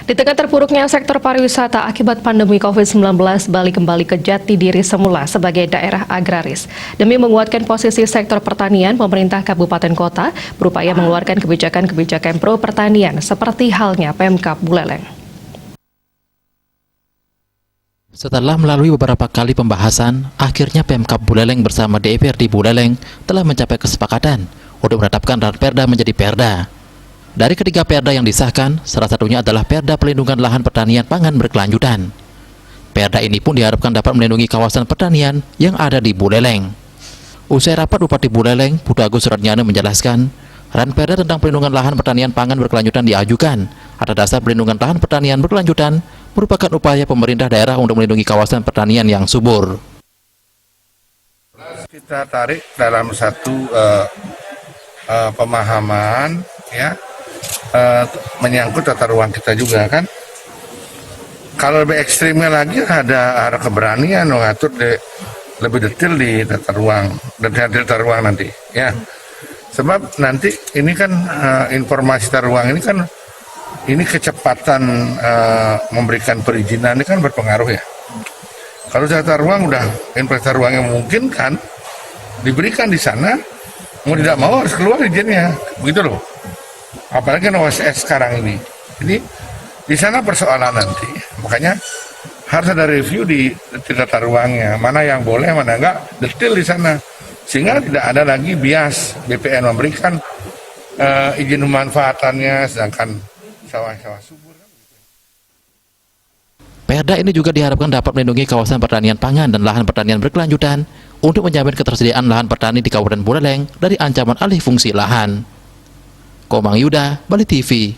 Di tengah terpuruknya sektor pariwisata akibat pandemi COVID-19, Bali kembali ke jati diri semula sebagai daerah agraris. Demi menguatkan posisi sektor pertanian, pemerintah kabupaten kota berupaya mengeluarkan kebijakan-kebijakan pro pertanian seperti halnya Pemkab Buleleng. Setelah melalui beberapa kali pembahasan, akhirnya Pemkab Buleleng bersama DPRD Buleleng telah mencapai kesepakatan untuk menetapkan Ranperda menjadi Perda. Dari ketiga perda yang disahkan, salah satunya adalah Perda Pelindungan Lahan Pertanian Pangan Berkelanjutan. Perda ini pun diharapkan dapat melindungi kawasan pertanian yang ada di Buleleng. Usai rapat, Bupati Buleleng, Putu Agus Suratnyana menjelaskan, Ranperda tentang pelindungan lahan pertanian pangan berkelanjutan diajukan atas dasar pelindungan lahan pertanian berkelanjutan merupakan upaya pemerintah daerah untuk melindungi kawasan pertanian yang subur. Kita tarik dalam satu pemahaman, ya. Menyangkut tata ruang kita juga kan. Kalau lebih ekstrimnya lagi ada keberanian mengatur lebih detail di tata ruang nanti ya. Sebab nanti ini kan informasi tata ruang ini kan kecepatan memberikan perizinan ini kan berpengaruh ya. Kalau tata ruang udah informasi tata ruang yang memungkinkan diberikan di sana, mau tidak mau harus keluar izinnya, begitu loh. Apalagi OSS sekarang ini. Jadi di sana persoalan nanti. Makanya harus ada review di tata ruangnya. Mana yang boleh, mana enggak, detail di sana. Sehingga tidak ada lagi bias BPN memberikan izin pemanfaatannya, sedangkan sawah-sawah subur. Perda ini juga diharapkan dapat melindungi kawasan pertanian pangan dan lahan pertanian berkelanjutan untuk menjamin ketersediaan lahan petani di Kabupaten Buleleng dari ancaman alih fungsi lahan. Komang Yuda, Bali TV.